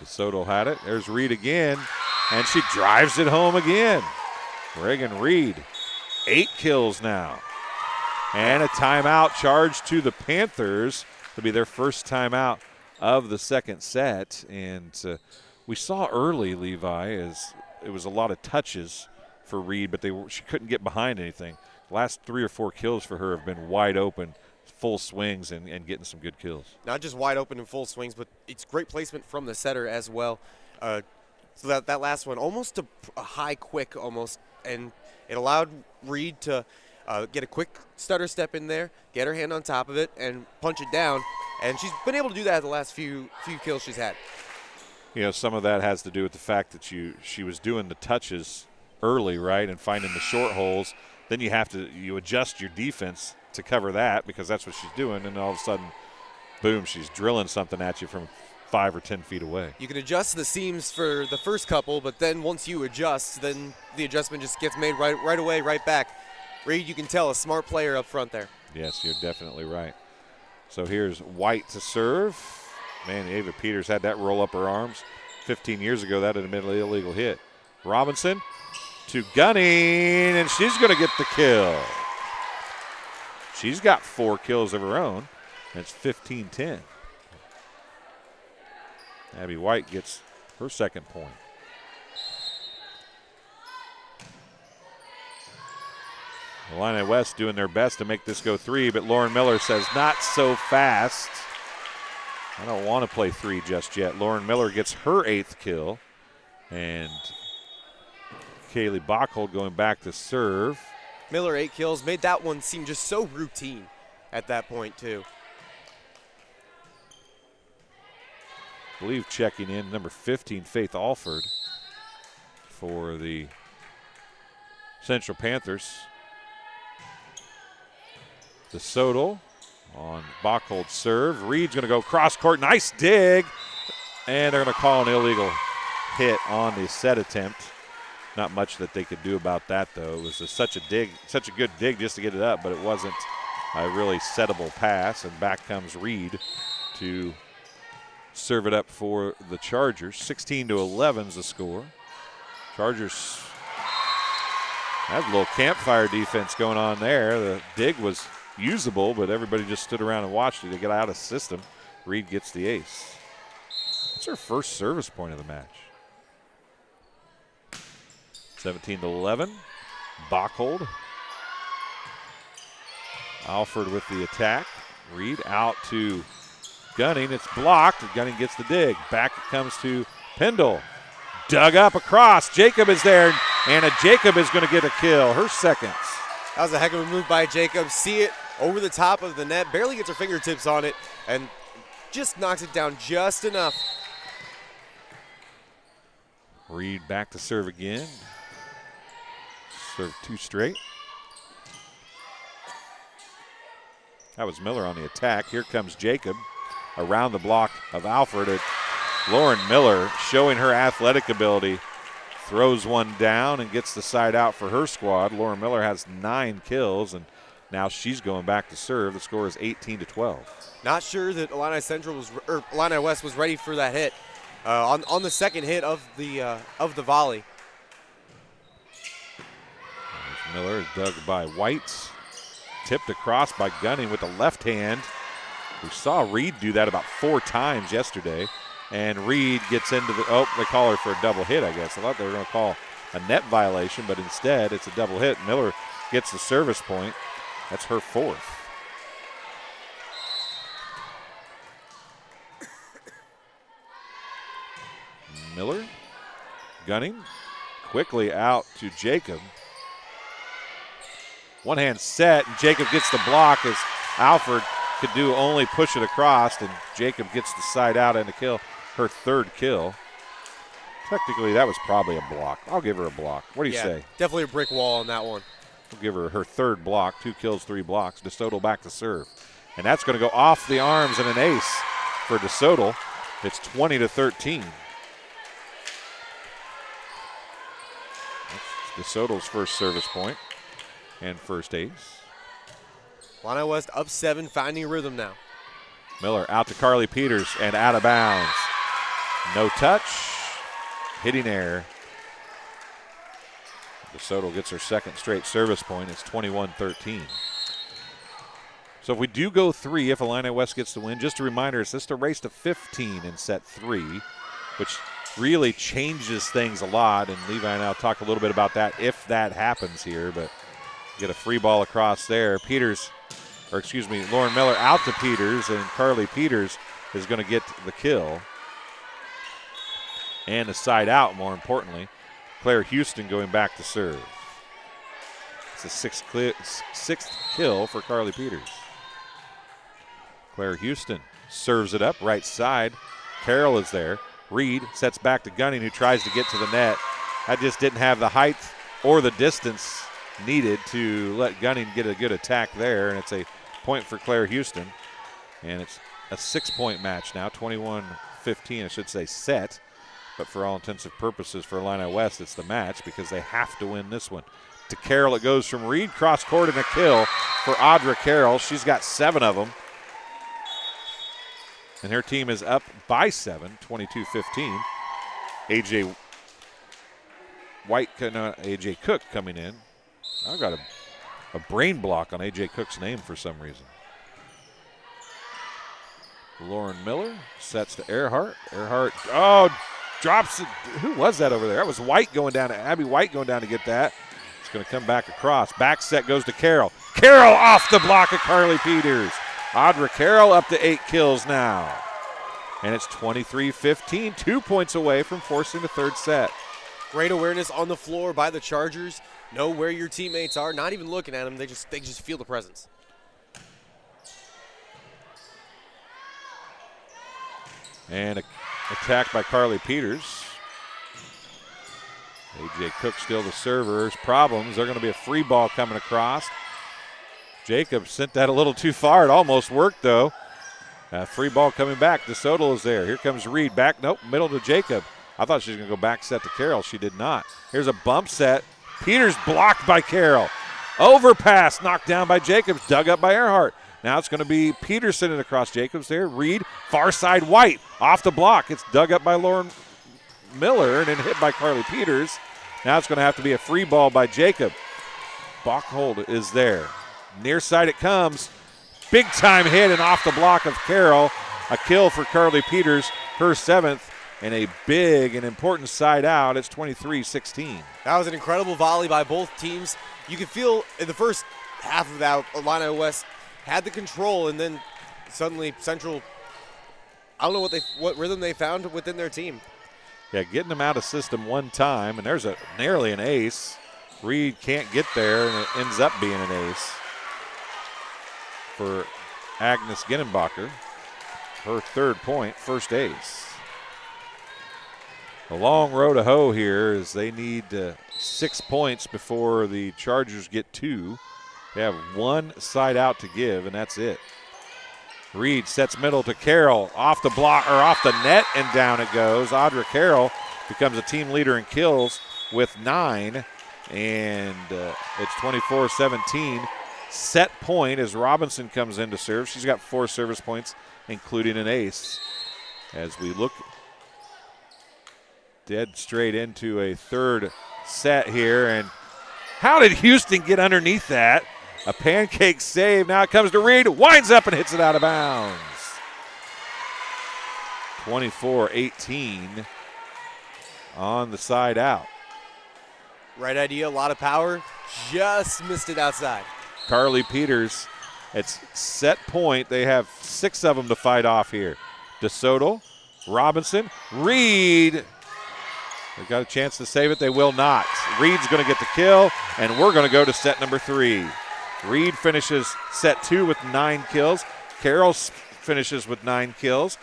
A: DeSoto had it. There's Reed again, and she drives it home again. Reagan Reed, 8 kills now. And a timeout charge to the Panthers. It'll be their first timeout of the second set. And we saw early, Levi, as it was a lot of touches for Reed, but she couldn't get behind anything. The last 3 or 4 kills for her have been wide open, full swings and getting some good kills.
I: Not just wide open and full swings, but it's great placement from the setter as well. So that last one, almost a high quick almost, and it allowed Reed to get a quick stutter step in there, get her hand on top of it, and punch it down. And she's been able to do that the last few kills she's had.
A: You know, some of that has to do with the fact that she was doing the touches early, right, and finding the short holes. Then you adjust your defense to cover that because that's what she's doing, and all of a sudden, boom, she's drilling something at you from 5 or 10 feet away.
I: You can adjust the seams for the first couple, but then once you adjust, then the adjustment just gets made right away, right back. Reed, you can tell, a smart player up front there.
A: Yes, you're definitely right. So here's White to serve. Man, Ava Peters had that roll up her arms. 15 years ago, that had been an illegal hit. Robinson to Gunning, and she's going to get the kill. She's got 4 kills of her own. It's 15-10. Abby White gets her second point. Illini West doing their best to make this go 3, but Lauren Miller says not so fast. I don't want to play 3 just yet. Lauren Miller gets her 8th kill, and Kaylee Bockhold going back to serve.
I: Miller 8 kills, made that one seem just so routine at that point too.
A: I believe checking in number 15, Faith Alford, for the Central Panthers. DeSoto on Bockhold's serve. Reed's going to go cross court. Nice dig. And they're going to call an illegal hit on the set attempt. Not much that they could do about that, though. It was such a good dig just to get it up, but it wasn't a really settable pass. And back comes Reed to serve it up for the Chargers. 16-11 is the score. Chargers have a little campfire defense going on there. The dig was usable, but everybody just stood around and watched it. They get out of system. Reed gets the ace. It's her first service point of the match. 17-11. Bockhold. Alford with the attack. Reed out to Gunning. It's blocked. Gunning gets the dig. Back it comes to Pendle. Dug up across. Jacob is there. Anna Jacob is going to get a kill. Her second.
I: That was a heck of a move by Jacob. See it over the top of the net. Barely gets her fingertips on it and just knocks it down just enough.
A: Reed back to serve again. Serve 2 straight. That was Miller on the attack. Here comes Jacob around the block of Alfred. Lauren Miller showing her athletic ability. Throws one down and gets the side out for her squad. Lauren Miller has 9 kills, and now she's going back to serve. The score is 18-12.
I: Not sure that Illini West was ready for that hit on the second hit of the volley.
A: Miller is dug by White. Tipped across by Gunning with the left hand. We saw Reed do that about 4 times yesterday. And Reed gets into they call her for a double hit, I guess. I thought they were going to call a net violation, but instead it's a double hit. Miller gets the service point. That's her 4th. Miller, Gunning, quickly out to Jacob. One hand set, and Jacob gets the block as Alford could do only push it across, and Jacob gets the side out and a kill. Her 3rd kill. Technically, that was probably a block. I'll give her a block. What do you say?
I: Definitely a brick wall on that one.
A: We'll give her 3rd block. 2 kills, 3 blocks. DeSoto back to serve. And that's going to go off the arms and an ace for DeSoto. It's 20-13. That's DeSoto's first service point and first ace.
I: Illini West up 7, finding rhythm now.
A: Miller out to Carly Peters and out of bounds. No touch. Hitting error. DeSoto gets her 2nd straight service point. It's 21-13. So if we do go 3, if Illini West gets the win, just a reminder, it's just a race to 15 in set 3, which really changes things a lot. And Levi and I'll talk a little bit about that if that happens here. But get a free ball across there. Peters Lauren Miller out to Peters, and Carly Peters is going to get the kill. And a side out, more importantly. Claire Houston going back to serve. It's the sixth kill for Carly Peters. Claire Houston serves it up, right side. Carroll is there. Reed sets back to Gunning, who tries to get to the net. That just didn't have the height or the distance needed to let Gunning get a good attack there, and it's a point for Claire Houston. And it's a 6-point match now, 21-15, I should say set. But for all intents and purposes for Illini West, it's the match because they have to win this one. To Carroll, it goes from Reed, cross court, and a kill for Audra Carroll. She's got 7 of them. And her team is up by 7, 22-15. AJ Cook coming in. I've got a brain block on AJ Cook's name for some reason. Lauren Miller sets to Earhart. Earhart, drops it. Who was that over there? That was White going down, Abby White going down to get that. It's going to come back across. Back set goes to Carroll. Carroll off the block of Carly Peters. Audra Carroll up to 8 kills now. And it's 23-15, 2 points away from forcing the third set.
I: Great awareness on the floor by the Chargers. Know where your teammates are, not even looking at them. They just feel the presence.
A: And attack by Carly Peters. AJ Cook still the servers. Problems. They're going to be a free ball coming across. Jacob sent that a little too far. It almost worked, though. Free ball coming back. DeSoto is there. Here comes Reed. Back. Nope. Middle to Jacob. I thought she was going to go back set to Carroll. She did not. Here's a bump set. Peters blocked by Carroll. Overpass knocked down by Jacobs. Dug up by Earhart. Now it's going to be Peterson and across Jacobs there. Reed, far side White, off the block. It's dug up by Lauren Miller and then hit by Carly Peters. Now it's going to have to be a free ball by Jacob. Bachhold is there. Near side it comes. Big time hit and off the block of Carroll. A kill for Carly Peters, her 7th, and a big and important side out. It's 23-16.
I: That was an incredible volley by both teams. You could feel in the first half of that, Illini West had the control, and then suddenly Central, I don't know what rhythm they found within their team.
A: Yeah, getting them out of system one time, and there's nearly an ace. Reed can't get there, and it ends up being an ace for Agnes Ginnenbacher. Her 3rd point, first ace. A long row to hoe here as they need 6 points before the Chargers get 2. They have 1 side out to give, and that's it. Reed sets middle to Carroll, off the block or off the net, and down it goes. Audra Carroll becomes a team leader in kills with 9, and it's 24-17. Set point as Robinson comes in to serve. She's got 4 service points, including an ace. As we look dead straight into a 3rd set here, and how did Houston get underneath that? A pancake save. Now it comes to Reed. Winds up and hits it out of bounds. 24-18 on the side out.
I: Right idea, a lot of power. Just missed it outside.
A: Carly Peters, it's set point. They have 6 of them to fight off here. DeSoto, Robinson, Reed. They've got a chance to save it. They will not. Reed's going to get the kill, and we're going to go to set number 3. Reed finishes set 2 with 9 kills. Carroll finishes with 9 kills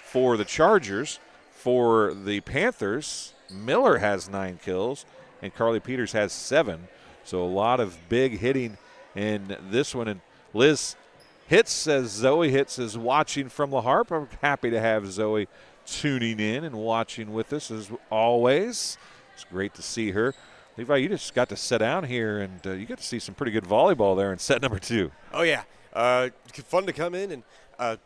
A: for the Chargers. For the Panthers, Miller has 9 kills, and Carly Peters has 7. So a lot of big hitting in this one. And Liz Hitz, as Zoe Hitz is watching from La Harpe. I'm happy to have Zoe tuning in and watching with us as always. It's great to see her. Levi, you just got to sit down here, and you got to see some pretty good volleyball there in set number 2.
I: Oh, yeah. Fun to come in and,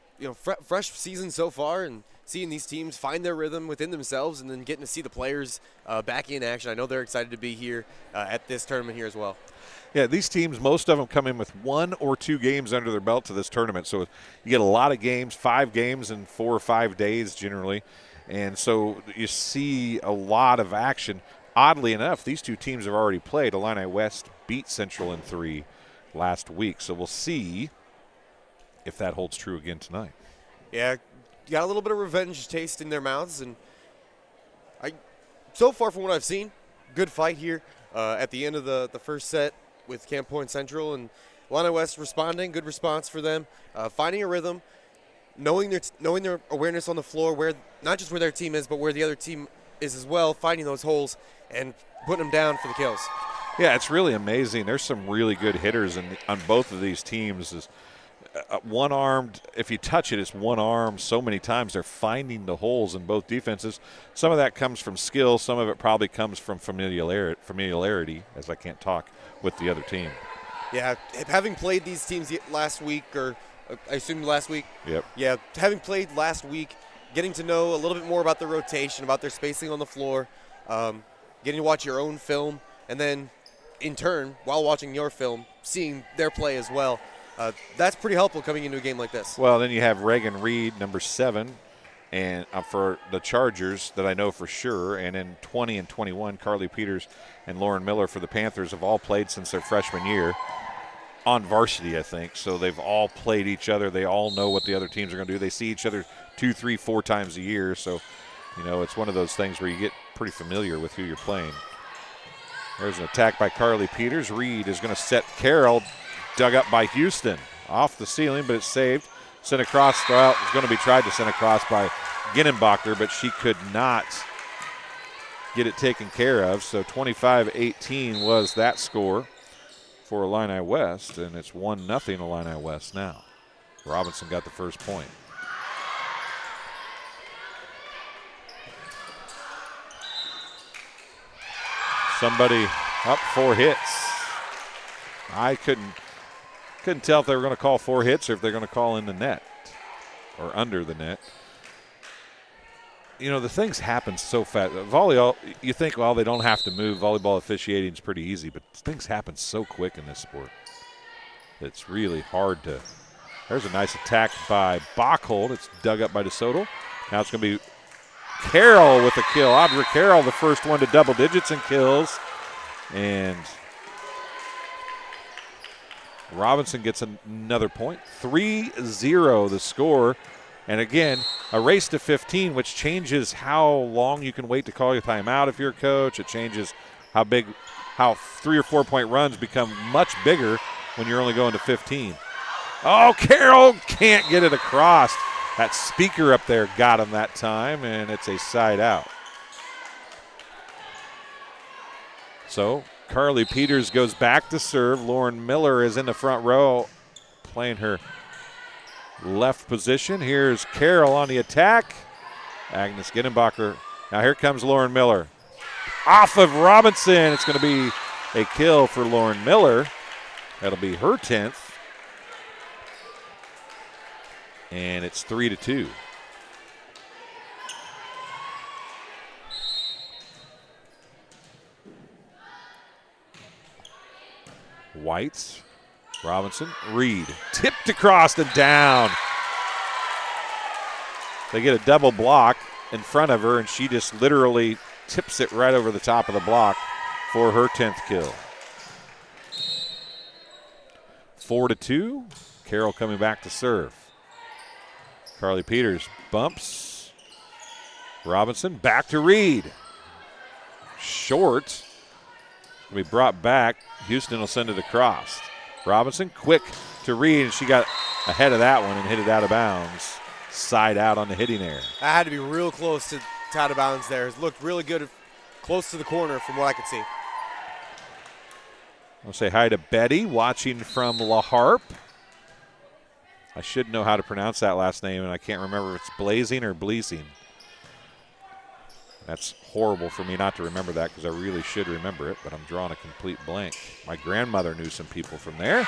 I: fresh season so far, and seeing these teams find their rhythm within themselves and then getting to see the players back in action. I know they're excited to be here at this tournament here as well.
A: Yeah, these teams, most of them come in with 1 or 2 games under their belt to this tournament. So you get a lot of games, 5 games in 4 or 5 days generally. And so you see a lot of action. Oddly enough, these 2 teams have already played. Illini West beat Central in 3 last week. So we'll see if that holds true again tonight.
I: Yeah, got a little bit of revenge taste in their mouths, and so far from what I've seen, good fight here at the end of the first set with Camp Point Central, and Illini West responding, good response for them, finding a rhythm, knowing their awareness on the floor, where not just where their team is, but where the other team is as well, finding those holes and putting them down for the kills.
A: Yeah, it's really amazing. There's some really good hitters on both of these teams. Is one-armed, if you touch it, it's one arm. So many times they're finding the holes in both defenses. Some of that comes from skill. Some of it probably comes from familiarity, as I can't talk, with the other team.
I: Yeah, having played these teams last week, or I assume last week.
A: Yep.
I: Yeah, having played last week, getting to know a little bit more about their rotation, about their spacing on the floor, getting to watch your own film, and then in turn, while watching your film, seeing their play as well. That's pretty helpful coming into a game like this.
A: Well, then you have Reagan Reed, number 7, and for the Chargers that I know for sure, and in 20 and 21, Carly Peters and Lauren Miller for the Panthers have all played since their freshman year on varsity, I think. So they've all played each other. They all know what the other teams are going to do. They see each other 2, 3, 4 times a year. So, it's one of those things where you get pretty familiar with who you're playing. There's an attack by Carly Peters. Reed is going to set Carroll, dug up by Houston. Off the ceiling, but it's saved. Sent across, well, it's going to be tried to send across by Ginnenbacher, but she could not get it taken care of. So 25-18 was that score for Illini West, and it's 1-0 Illini West now. Robinson got the first point. Somebody up 4 hits. I couldn't tell if they were going to call 4 hits or if they're going to call in the net or under the net. The things happen so fast. Volleyball, you think, well, they don't have to move. Volleyball officiating is pretty easy, but things happen so quick in this sport. It's really hard to. There's a nice attack by Bachhold. It's dug up by DeSoto. Now it's going to be Carroll with a kill. Audra Carroll, the first one to double digits in kills. And Robinson gets another point. 3-0 the score. And again, a race to 15, which changes how long you can wait to call your timeout if you're a coach. It changes how 3 or 4 point runs become much bigger when you're only going to 15. Oh, Carroll can't get it across. That speaker up there got him that time, and it's a side out. So Carly Peters goes back to serve. Lauren Miller is in the front row playing her left position. Here's Carroll on the attack. Agnes Ginnenbacher. Now here comes Lauren Miller. Off of Robinson. It's going to be a kill for Lauren Miller. That'll be her 10th. And it's 3-2. Whites, Robinson, Reed, tipped across and down. They get a double block in front of her, and she just literally tips it right over the top of the block for her 10th kill. 4-2. Carroll coming back to serve. Carly Peters bumps. Robinson back to Reed. Short. Will be brought back. Houston will send it across. Robinson quick to Reed, and she got ahead of that one and hit it out of bounds. Side out on the hitting error.
I: I had to be real close to out of bounds there. It looked really good, close to the corner from what I could see.
A: I'll say hi to Betty, watching from La Harpe. I should know how to pronounce that last name, and I can't remember if it's Blazing or Bleasing. That's horrible for me not to remember that because I really should remember it, but I'm drawing a complete blank. My grandmother knew some people from there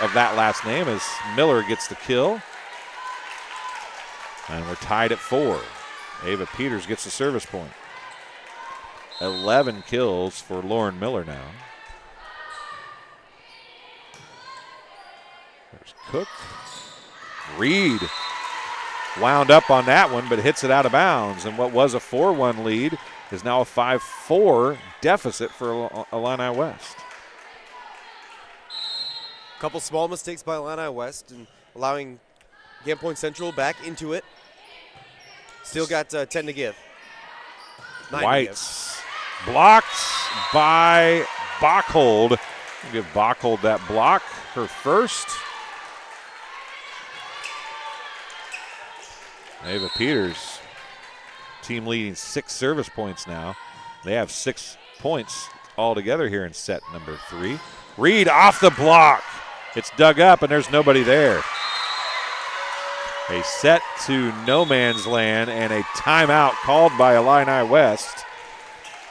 A: of that last name as Miller gets the kill. And we're tied at 4. Ava Peters gets the service point. 11 kills for Lauren Miller now. There's Cook. Reed wound up on that one, but hits it out of bounds. And what was a 4-1 lead is now a 5-4 deficit for Illini West.
I: A couple small mistakes by Illini West, and allowing Game Point Central back into it. Still got 10 to give. 9
A: Whites blocked by Bachhold. We'll give Bachhold that block, her first. Ava Peters, team leading 6 service points now. They have 6 points altogether here in set number 3. Reed off the block. It's dug up and there's nobody there. A set to no man's land and a timeout called by Illini West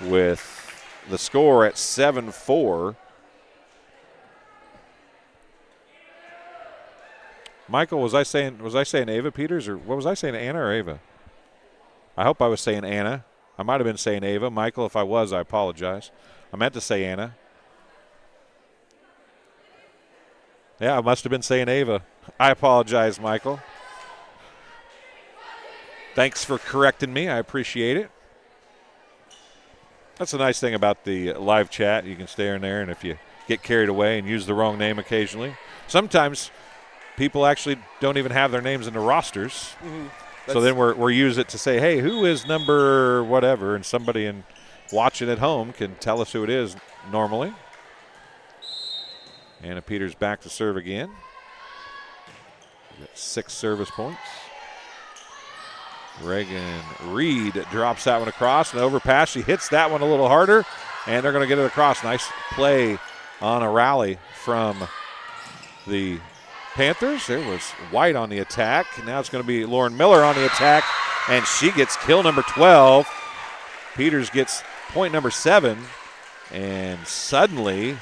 A: with the score at 7-4. Michael, was I saying Ava Peters, or what was I saying, Anna or Ava? I hope I was saying Anna. I might have been saying Ava. Michael, if I was, I apologize. I meant to say Anna. Yeah, I must have been saying Ava. I apologize, Michael. Thanks for correcting me. I appreciate it. That's a nice thing about the live chat. You can stay in there, and if you get carried away and use the wrong name occasionally, sometimes people actually don't even have their names in the rosters.
I: Mm-hmm.
A: So then we're use it to say, hey, who is number whatever, and somebody watching at home can tell us who it is normally. Anna Peters back to serve again. 6 service points. Reagan Reed drops that one across, and overpass. She hits that one a little harder, and they're going to get it across. Nice play on a rally from the Panthers. There was White on the attack. Now it's going to be Lauren Miller on the attack, and she gets kill number 12. Peters gets point number 7, and suddenly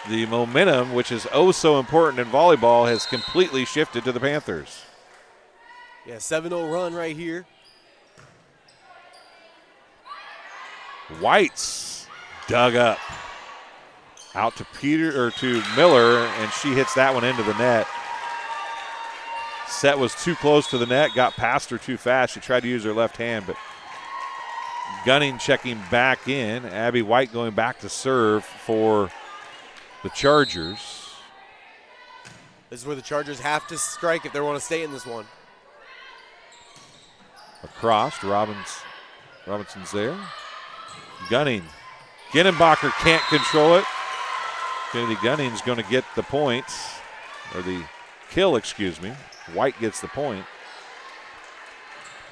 A: the momentum, which is oh so important in volleyball, has completely shifted to the Panthers.
I: Yeah, 7-0 run right here.
A: White's dug up. Out to Miller, and she hits that one into the net. Set was too close to the net, got past her too fast. She tried to use her left hand, but Gunning checking back in. Abby White going back to serve for the Chargers.
I: This is where the Chargers have to strike if they want to stay in this one.
A: Across, Robinson's there. Gunning. Ginnenbacher can't control it. Kennedy Gunning's going to get the points, or the kill, excuse me. White gets the point.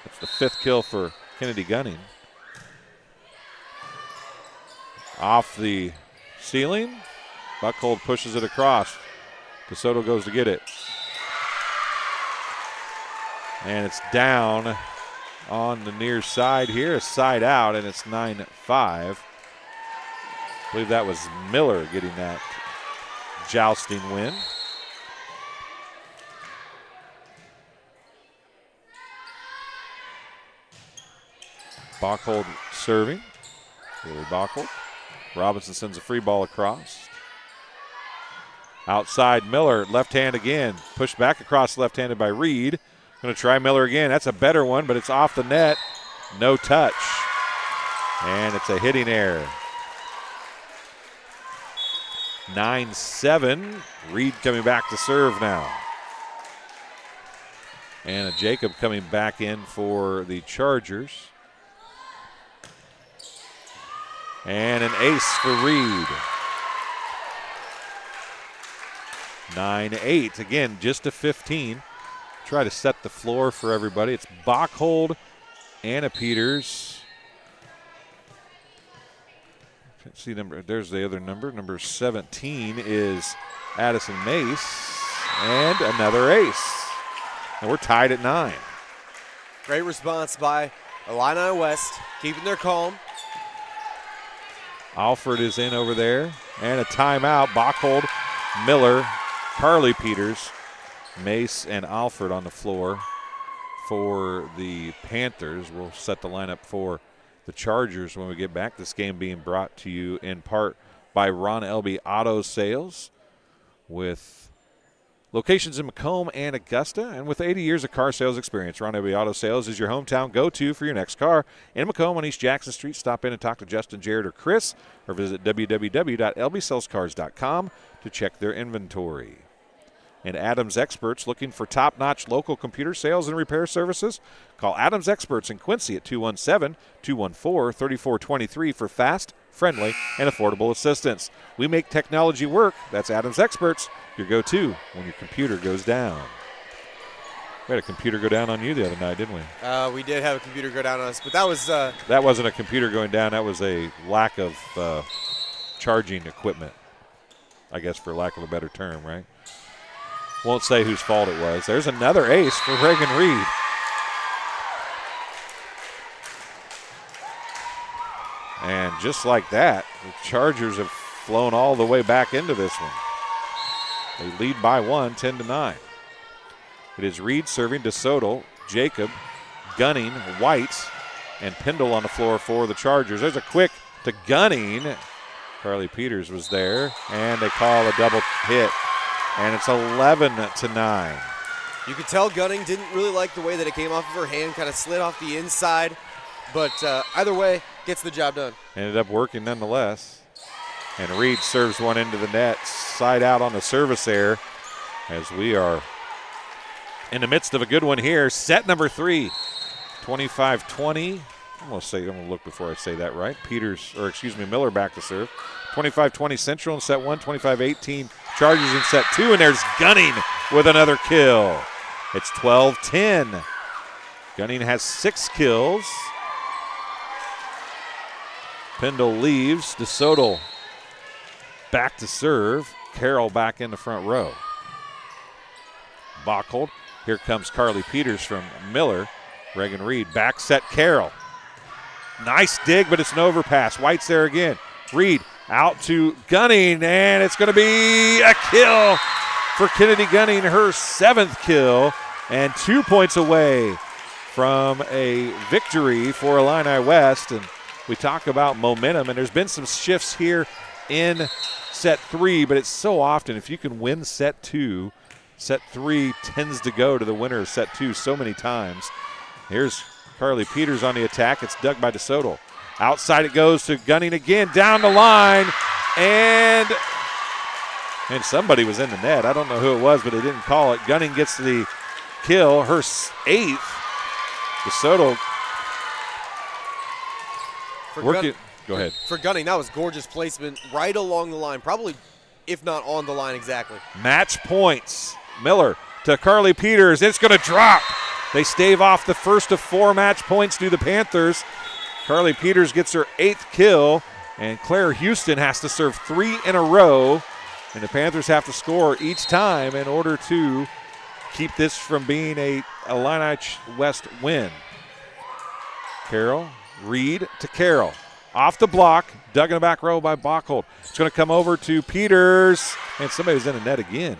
A: That's the 5th kill for Kennedy Gunning. Off the ceiling. Buckhold pushes it across. DeSoto goes to get it. And it's down on the near side here, a side out, and it's 9-5. I believe that was Miller getting that jousting win. Bachhold serving. Really Bachhold. Robinson sends a free ball across. Outside Miller, left hand again. Pushed back across, left-handed by Reed. Going to try Miller again. That's a better one, but it's off the net. No touch. And it's a hitting error. 9-7. Reed coming back to serve now. Anna Jacob coming back in for the Chargers. And an ace for Reed. 9-8. Again, just a 15. Try to set the floor for everybody. It's Bachhold, Anna Peters. Can't see number. There's the other number. Number 17 is Addison Mace. And another ace. And we're tied at 9.
I: Great response by Illini West, keeping their calm.
A: Alford is in over there. And a timeout. Bachhold, Miller, Carly Peters, Mace, and Alford on the floor for the Panthers. We'll set the lineup for the Chargers when we get back. This game being brought to you in part by Ron Elby Auto Sales, with locations in Macomb and Augusta. And with 80 years of car sales experience, Ron Elby Auto Sales is your hometown go-to for your next car. In Macomb on East Jackson Street, stop in and talk to Justin, Jared, or Chris, or visit www.lbsalescars.com to check their inventory. and Adams Experts. Looking for top-notch local computer sales and repair services? Call Adams Experts in Quincy at 217-214-3423 for fast, friendly, and affordable assistance. We make technology work. That's Adams Experts, your go-to when your computer goes down. We had a computer go down on you the other night, didn't we?
I: We did have a computer go down on us, but that was
A: that wasn't a computer going down. That was a lack of charging equipment, I guess, for lack of a better term, right? Won't say whose fault it was. There's another ace for Reagan Reed. And just like that, the Chargers have flown all the way back into this one. They lead by 1, 10-9. It is Reed serving to Sodal, Jacob, Gunning, White, and Pendle on the floor for the Chargers. There's a quick to Gunning. Carly Peters was there, and they call a double hit. And it's 11-9.
I: You could tell Gunning didn't really like the way that it came off of her hand, kind of slid off the inside. But either way, gets the job done.
A: Ended up working nonetheless. And Reed serves one into the net, side out on the service error, as we are in the midst of a good one here. Set number 3, 25-20. I'm going to look before I say that right. Miller back to serve. 25-20 Central in set 1, 25-18 Chargers in set 2, and there's Gunning with another kill. It's 12-10. Gunning has 6 kills. Pendle leaves. DeSoto back to serve. Carroll back in the front row. Bochold. Here comes Carly Peters from Miller. Reagan Reed back set Carroll. Nice dig, but it's an overpass. White's there again. Reed out to Gunning, and it's going to be a kill for Kennedy Gunning, her 7th kill, and 2 points away from a victory for Illini West. And we talk about momentum, and there's been some shifts here in set 3, but it's so often if you can win set 2, set 3 tends to go to the winner of set 2 so many times. Here's Carly Peters on the attack. It's dug by DeSoto. Outside it goes to Gunning again, down the line, and somebody was in the net. I don't know who it was, but they didn't call it. Gunning gets the kill, her 8th. DeSoto working. Go ahead.
I: For Gunning, that was gorgeous placement right along the line, probably if not on the line exactly.
A: Match points. Miller to Carly Peters. It's going to drop. They stave off the first of 4 match points to the Panthers. Carly Peters gets her 8th kill, and Claire Houston has to serve 3 in a row, and the Panthers have to score each time in order to keep this from being a Illini West win. Carroll, Reed to Carroll. Off the block, dug in the back row by Bochold. It's going to come over to Peters, and somebody's in the net again.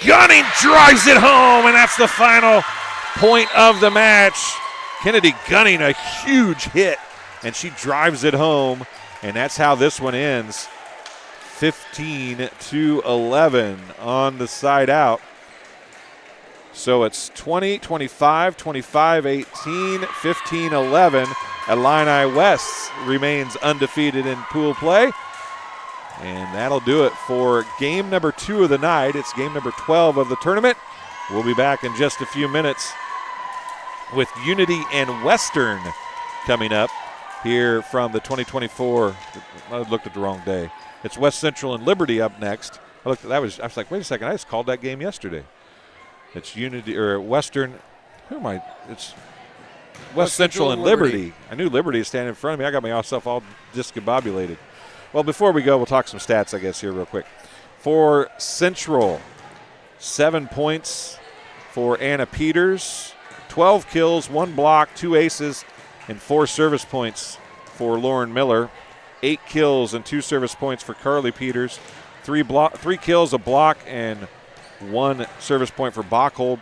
A: Gunning drives it home, and that's the final point of the match. Kennedy Gunning, a huge hit, and she drives it home, and that's how this one ends. 15-11 on the side out. So it's 20-25, 25-18, 15-11. Illini West remains undefeated in pool play. And that'll do it for game number 2 of the night. It's game number 12 of the tournament. We'll be back in just a few minutes with Unity and Western coming up here from the 2024. I looked at the wrong day. It's West Central and Liberty up next. I was like, wait a second, I just called that game yesterday. It's Unity or Western. It's West Central and Liberty. I knew Liberty is standing in front of me. I got myself all discombobulated. Well, before we go, we'll talk some stats, I guess, here real quick. For Central, 7 points for Anna Peters, 12 kills, 1 block, 2 aces, and 4 service points for Lauren Miller. 8 kills and 2 service points for Carly Peters. 3 kills, a block, and 1 service point for Bochold.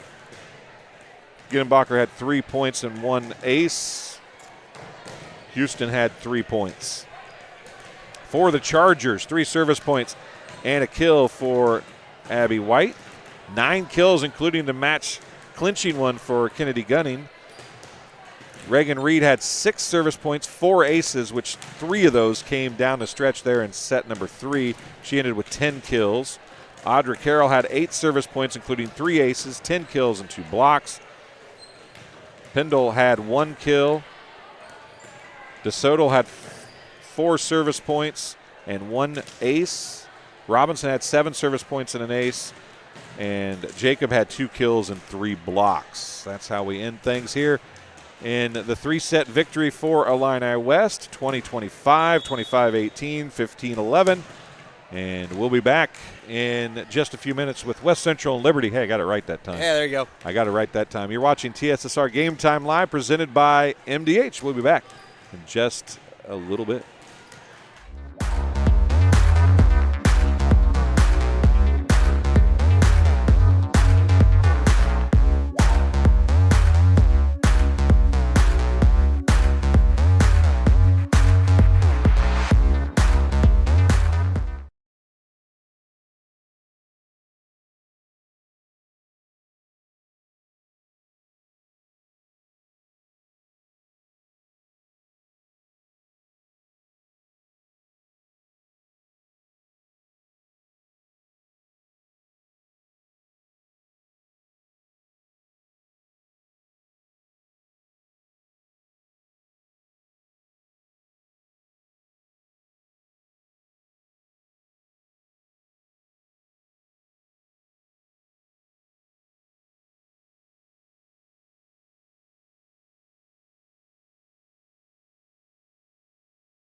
A: Ginenbacher had 3 points and 1 ace. Houston had 3 points. For the Chargers, 3 service points and a kill for Abby White. 9 kills, including the match clinching one for Kennedy Gunning. Reagan Reed had 6 service points, 4 aces, which 3 of those came down the stretch there in set number 3. She ended with 10 kills. Audra Carroll had 8 service points, including 3 aces, 10 kills, and 2 blocks. Pendle had 1 kill. DeSoto had 4 service points and 1 ace. Robinson had 7 service points and an ace. And Jacob had 2 kills and 3 blocks. That's how we end things here in the 3-set victory for Illini West, 20-25, 25-18, 15-11. And we'll be back in just a few minutes with West Central and Liberty. Hey, I got it right that time.
I: Yeah, there you go.
A: I got it right that time. You're watching TSSR Game Time Live, presented by MDH. We'll be back in just a little bit.